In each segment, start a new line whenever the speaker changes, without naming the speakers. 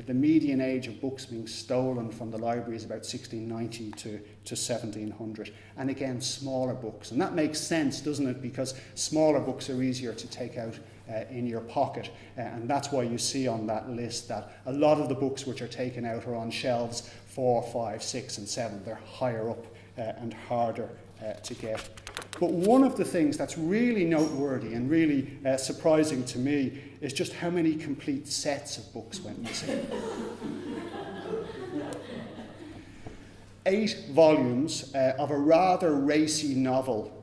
the median age of books being stolen from the library is about 1690 to 1700. And again, smaller books. And that makes sense, doesn't it? Because smaller books are easier to take out in your pocket. And that's why you see on that list that a lot of the books which are taken out are on shelves 4, 5, 6 and 7. They're higher up and harder to get. But one of the things that's really noteworthy and really surprising to me is just how many complete sets of books went missing. 8 volumes of a rather racy novel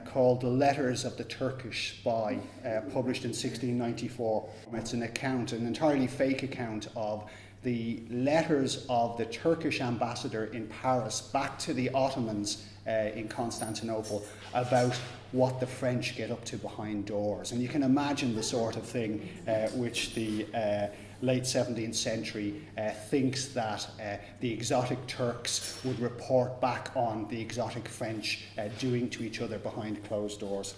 called The Letters of the Turkish Spy, published in 1694. It's an account, an entirely fake account of the letters of the Turkish ambassador in Paris back to the Ottomans in Constantinople about what the French get up to behind doors. And you can imagine the sort of thing which the late 17th century thinks that the exotic Turks would report back on the exotic French doing to each other behind closed doors.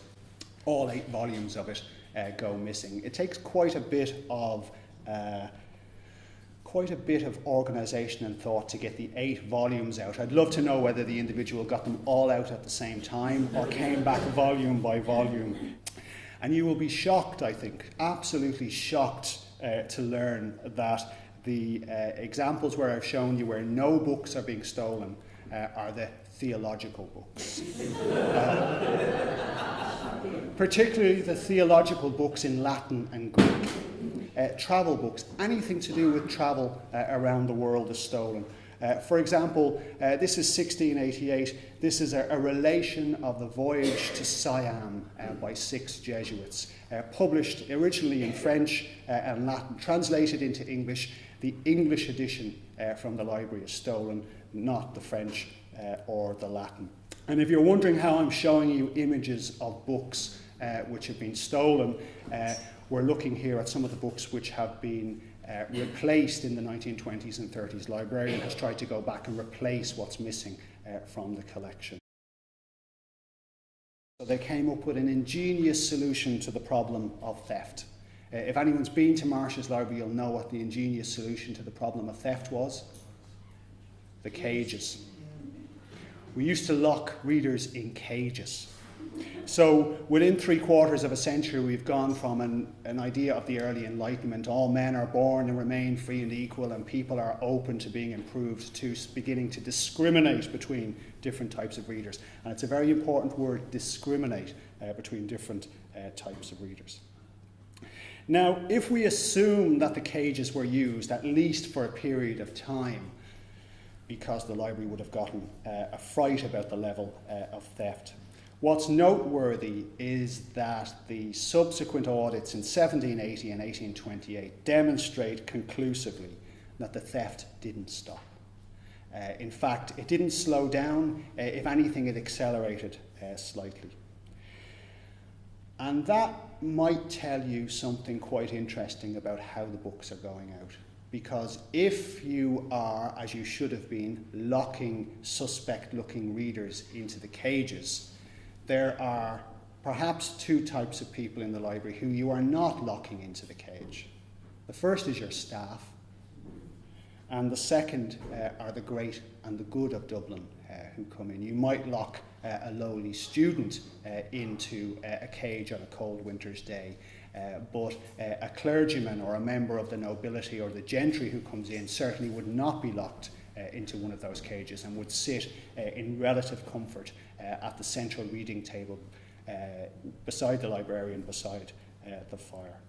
All 8 volumes of it go missing. It takes quite a bit of organisation and thought to get the 8 volumes out. I'd love to know whether the individual got them all out at the same time or came back volume by volume. And you will be shocked, I think, absolutely shocked to learn that the examples where I've shown you where no books are being stolen are the theological books. Particularly the theological books in Latin and Greek. Travel books, anything to do with travel around the world is stolen. For example, this is 1688. This is a relation of the voyage to Siam by 6 Jesuits, published originally in French and Latin, translated into English. The English edition from the library is stolen, not the French or the Latin. And if you're wondering how I'm showing you images of books which have been stolen, we're looking here at some of the books which have been replaced in the 1920s and 30s. The librarian has tried to go back and replace what's missing from the collection. So they came up with an ingenious solution to the problem of theft. If anyone's been to Marsh's Library, you'll know what the ingenious solution to the problem of theft was. The cages. We used to lock readers in cages. So within 3/4 of a century, we've gone from an idea of the early Enlightenment, all men are born and remain free and equal and people are open to being improved, to beginning to discriminate between different types of readers. And it's a very important word, discriminate between different types of readers. Now, if we assume that the cages were used, at least for a period of time, because the library would have gotten a fright about the level of theft, what's noteworthy is that the subsequent audits in 1780 and 1828 demonstrate conclusively that the theft didn't stop. In fact, it didn't slow down. If anything, it accelerated slightly. And that might tell you something quite interesting about how the books are going out. Because if you are, as you should have been, locking suspect-looking readers into the cages, there are perhaps 2 types of people in the library who you are not locking into the cage. The first is your staff, and the second are the great and the good of Dublin who come in. You might lock a lowly student into a cage on a cold winter's day, but a clergyman or a member of the nobility or the gentry who comes in certainly would not be locked into one of those cages and would sit in relative comfort at the central reading table beside the librarian, beside the fire.